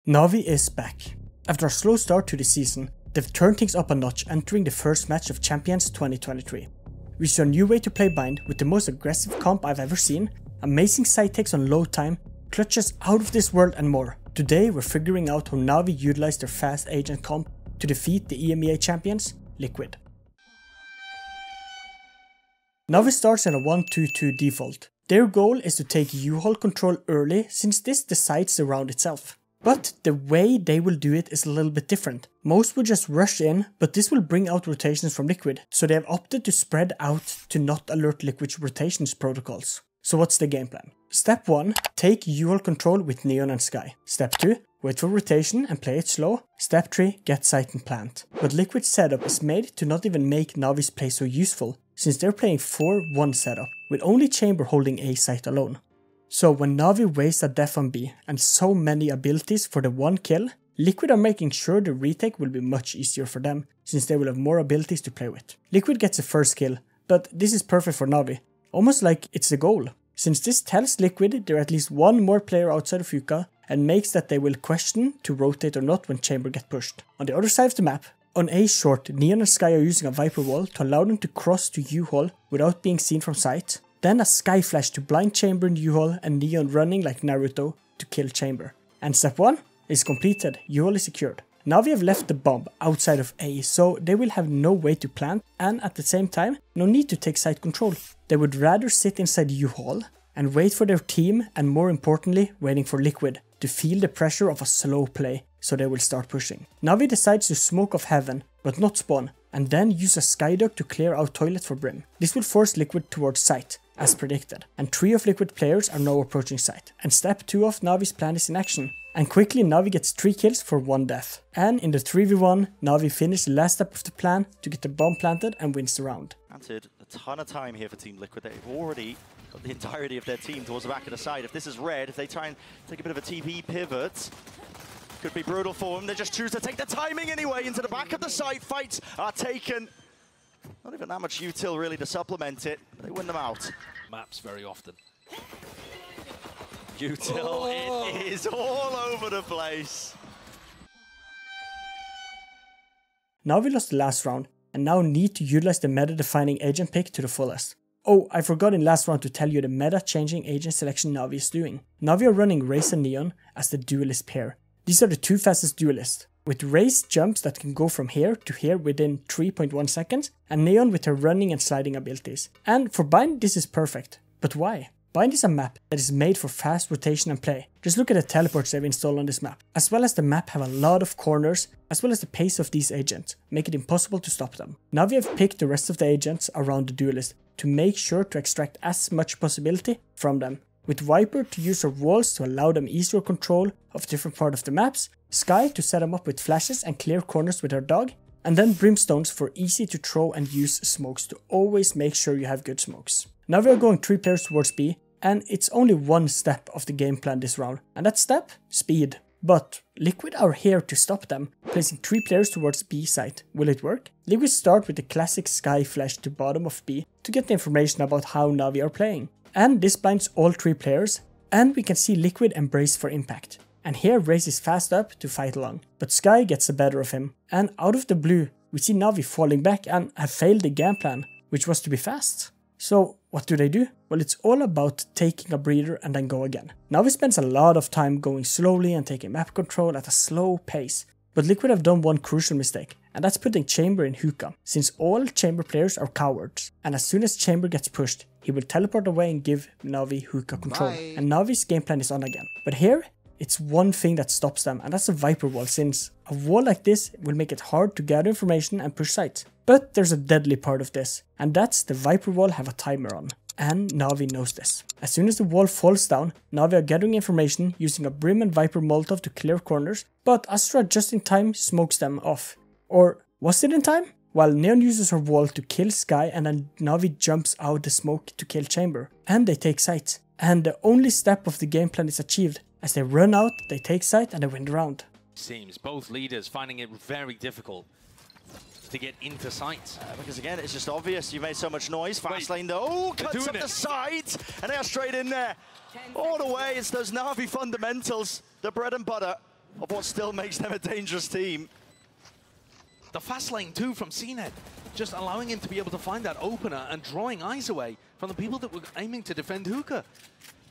NAVI is back. After a slow start to the season, they've turned things up a notch entering the first match of Champions 2023. We saw a new way to play Bind with the most aggressive comp I've ever seen, amazing side takes on low time, clutches out of this world and more. Today we're figuring out how NAVI utilized their fast agent comp to defeat the EMEA champions, Liquid. NAVI starts in a 1-2-2 default. Their goal is to take U-Haul control early since this decides the round itself. But the way they will do it is a little bit different. Most will just rush in, but this will bring out rotations from Liquid, so they have opted to spread out to not alert Liquid's rotations protocols. So what's the game plan? Step 1, take U-Haul control with Neon and Sky. Step 2, wait for rotation and play it slow. Step 3, get sight and plant. But Liquid's setup is made to not even make NAVI's play so useful, since they're playing 4-1 setup, with only Chamber holding A site alone. So when NAVI wastes a death on B and so many abilities for the one kill, Liquid are making sure the retake will be much easier for them, since they will have more abilities to play with. Liquid gets the first kill, but this is perfect for NAVI, almost like it's the goal, since this tells Liquid they're at least one more player outside of Hookah and makes that they will question to rotate or not when Chamber get pushed. On the other side of the map, on A short, Neon and Sky are using a Viper wall to allow them to cross to U-Haul without being seen from sight. Then a Sky flash to blind Chamber in U-Haul and Neon running like Naruto to kill Chamber. And step 1 is completed, U-Haul is secured. Now we have left the bomb outside of A, so they will have no way to plant and at the same time no need to take site control. They would rather sit inside U-Haul and wait for their team, and more importantly waiting for Liquid to feel the pressure of a slow play, so they will start pushing. NAVI decides to smoke off Heaven but not spawn, and then use a Skyduck to clear out Toilet for Brim. This will force Liquid towards site, as predicted, and 3 of Liquid players are now approaching site, and step 2 of NAVI's plan is in action. And quickly NAVI gets 3 kills for 1 death. And in the 3v1, NAVI finished the last step of the plan to get the bomb planted and wins the round. Granted, a ton of time here for Team Liquid. They've already got the entirety of their team towards the back of the side. If this is red, if they try and take a bit of a TP pivot, could be brutal for them. They just choose to take the timing anyway into the back of the site. Fights are taken. Not even that much util really to supplement it. They win them out. Maps very often. Util, it is all over the place. Now we lost the last round and now need to utilize the meta-defining agent pick to the fullest. Oh, I forgot in last round to tell you the meta-changing agent selection NAVI is doing. NAVI are running Raze and Neon as the duelist pair. These are the 2 fastest duelists, with Raze jumps that can go from here to here within 3.1 seconds, and Neon with her running and sliding abilities. And for Bind this is perfect. But why? Bind is a map that is made for fast rotation and play. Just look at the teleports they've installed on this map. As well as the map have a lot of corners, as well as the pace of these agents, make it impossible to stop them. Now we have picked the rest of the agents around the duelist to make sure to extract as much possibility from them. With Viper to use her walls to allow them easier control of different parts of the maps, Sky to set them up with flashes and clear corners with her dog, and then Brimstones for easy to throw and use smokes to always make sure you have good smokes. Now we are going 3 players towards B, and it's only 1 step of the game plan this round, and that step? Speed. But Liquid are here to stop them, placing 3 players towards B site. Will it work? Liquid start with the classic Sky flash to bottom of B to get the information about how NAVI are playing. And this blinds all 3 players, and we can see Liquid embrace for impact. And here Raze is fast up to fight along, but Sky gets the better of him. And out of the blue, we see NAVI falling back and have failed the game plan, which was to be fast. So what do? Well, it's all about taking a breather and then go again. NAVI spends a lot of time going slowly and taking map control at a slow pace. But Liquid have done one crucial mistake, and that's putting Chamber in Hookah, since all Chamber players are cowards. And as soon as Chamber gets pushed, he will teleport away and give NAVI Hookah control. Bye. And NAVI's game plan is on again. But here, it's one thing that stops them, and that's a Viper wall, since a wall like this will make it hard to gather information and push sites. But there's a deadly part of this, and that's the Viper wall have a timer on. And NAVI knows this. As soon as the wall falls down, NAVI are gathering information using a Brim and Viper Molotov to clear corners, but Astra just in time smokes them off. Or was it in time? While Neon uses her wall to kill Sky, and then NAVI jumps out the smoke to kill Chamber. And they take site. And the only step of the game plan is achieved. As they run out, they take site and they win the round. Seems both leaders finding it very difficult to get into sight. Because again, it's just obvious. You made so much noise. Fast lane though. Oh, cuts up the side. And they are straight in there. All the way, it's those NAVI fundamentals. The bread and butter. of what still makes them a dangerous team. The fast lane too from CNET, just allowing him to be able to find that opener and drawing eyes away from the people that were aiming to defend Hookah.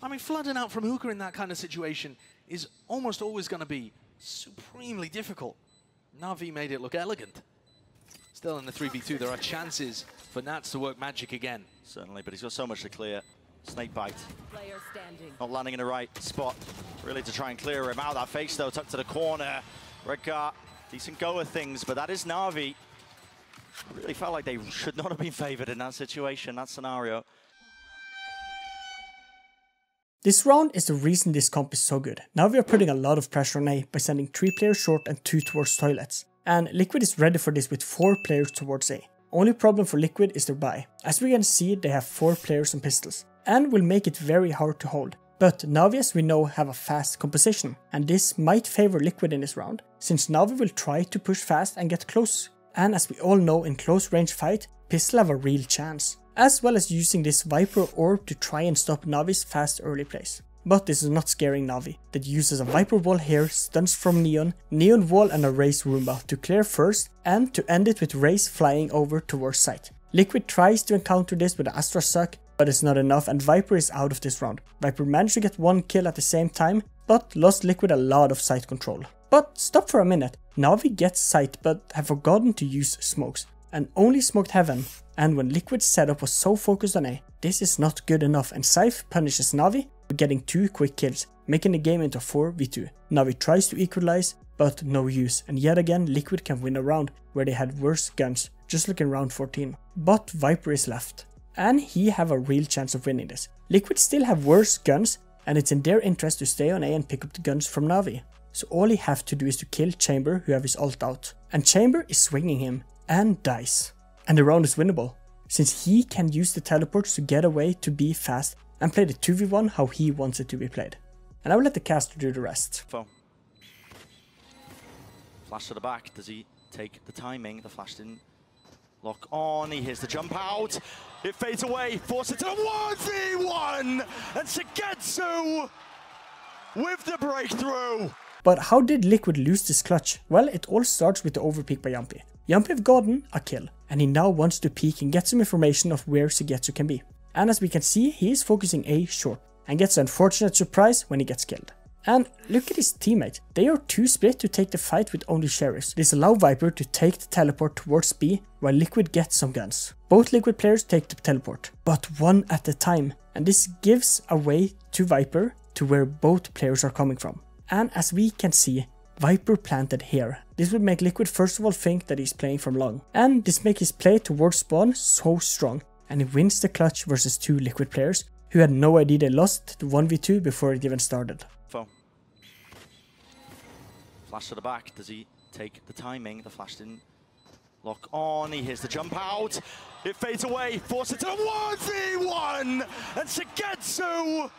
I mean, flooding out from Hookah in that kind of situation is almost always going to be supremely difficult. NAVI made it look elegant. Still in the 3v2, there are chances for Nats to work magic again. Certainly, but he's got so much to clear. Snake bite. Not landing in the right spot, really, to try and clear him out. That face, though, tucked to the corner. Redgar, decent go of things, but that is NAVI. Really felt like they should not have been favored in that situation, that scenario. This round is the reason this comp is so good. Now we are putting a lot of pressure on A by sending 3 players short and 2 towards toilets. And Liquid is ready for this with 4 players towards A. Only problem for Liquid is their buy. As we can see, they have 4 players on pistols, and will make it very hard to hold. But NAVI, as we know, have a fast composition, and this might favor Liquid in this round, since NAVI will try to push fast and get close. And as we all know, in close range fight, pistol have a real chance, as well as using this Viper orb to try and stop NAVI's fast early plays. But this is not scaring NAVI, that uses a Viper wall here, stuns from Neon, Neon wall and a Raze Roomba to clear first, and to end it with Raze flying over towards site. Liquid tries to encounter this with the Astra suck, but it's not enough and Viper is out of this round. Viper managed to get 1 kill at the same time, but lost Liquid a lot of site control. But stop for a minute, NAVI gets site but have forgotten to use smokes, and only smoked heaven. And when Liquid's setup was so focused on A, this is not good enough, and Scythe punishes NAVI for getting 2 quick kills, making the game into 4v2. NAVI tries to equalize, but no use, and yet again Liquid can win a round where they had worse guns, just like in round 14. But Viper is left, and he have a real chance of winning this. Liquid still have worse guns, and it's in their interest to stay on A and pick up the guns from NAVI. So all he have to do is to kill Chamber, who have his ult out, and Chamber is swinging him, and dies. And the round is winnable, since he can use the teleports to get away to be fast and play the 2v1 how he wants it to be played. And I will let the caster do the rest. Flash to the back, does he take the timing? The flash didn't lock on, he hears the jump out, it fades away, force it to the 1v1, and Shigetsu with the breakthrough. But how did Liquid lose this clutch? Well, it all starts with the overpeak by Jumpy. Jumpy have gotten a kill, and he now wants to peek and get some information of where Shigetsu can be. And as we can see, he is focusing A short, and gets an unfortunate surprise when he gets killed. And look at his teammate, they are too split to take the fight with only sheriffs. This allows Viper to take the teleport towards B, while Liquid gets some guns. Both Liquid players take the teleport, but one at a time, and this gives a way to Viper to where both players are coming from. And as we can see, Viper planted here. This would make Liquid first of all think that he's playing from long, and this makes his play towards spawn so strong, and he wins the clutch versus 2 Liquid players who had no idea they lost the 1v2 before it even started. Flash to the back, does he take the timing? The flash didn't lock on, he hears the jump out, it fades away, force it to the 1v1, and Shigetsu!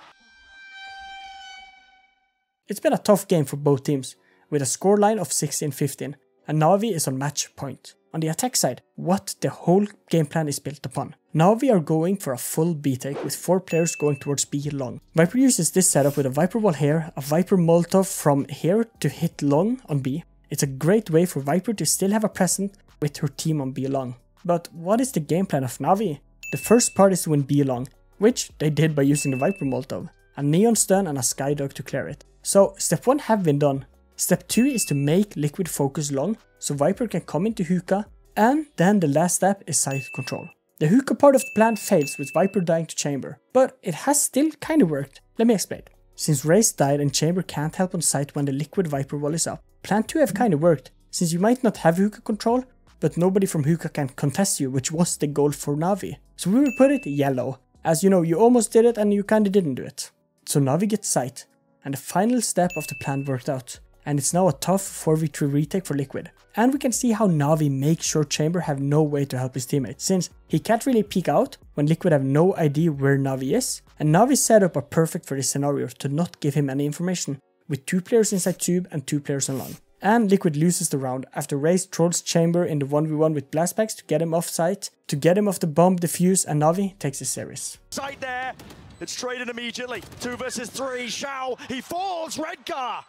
It's been a tough game for both teams, with a scoreline of 16-15, and NAVI is on match point. On the attack side, what the whole game plan is built upon. NAVI are going for a full B take with 4 players going towards B long. Viper uses this setup with a Viper wall here, a Viper Molotov from here to hit long on B. It's a great way for Viper to still have a presence with her team on B long. But what is the game plan of NAVI? The first part is to win B long, which they did by using the Viper Molotov, a Neon stun and a Skydog to clear it. So step 1 have been done. Step 2 is to make Liquid focus long, so Viper can come into Hookah, and then the last step is site control. The Hookah part of the plan fails with Viper dying to Chamber, but it has still kinda worked. Let me explain. Since Raze died and Chamber can't help on site when the Liquid Viper wall is up, plan 2 have kinda worked, since you might not have Hookah control, but nobody from Hookah can contest you, which was the goal for NAVI. So we will put it yellow, as you know, you almost did it and you kinda didn't do it. So NAVI gets site, and the final step of the plan worked out, and it's now a tough 4v3 retake for Liquid. And we can see how NAVI makes sure Chamber have no way to help his teammates, since he can't really peek out when Liquid have no idea where NAVI is, and NAVI's setup are perfect for this scenario to not give him any information, with 2 players inside tube and 2 players on long. And Liquid loses the round after Raze trolls Chamber in the 1v1 with blastpacks to get him off site, to get him off the bomb defuse, and NAVI takes the series. Site there, it's traded immediately, 2 versus 3, Shao, he falls, Redgar!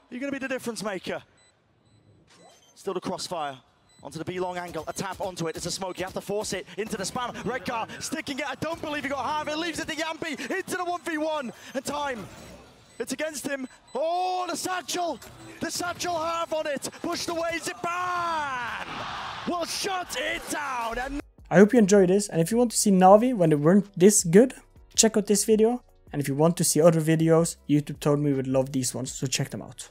You're going to be the difference maker. Still the crossfire. Onto the B-long angle, a tap onto it, it's a smoke, you have to force it into the spam. Redgar sticking it, I don't believe he got half, it leaves it to Yampi, into the 1v1, and time. It's against him. Oh, the satchel half on it, pushed away, Ziban will shut it down. And I hope you enjoyed this, and if you want to see NAVI when they weren't this good, check out this video. And if you want to see other videos, YouTube told me we would love these ones, so check them out.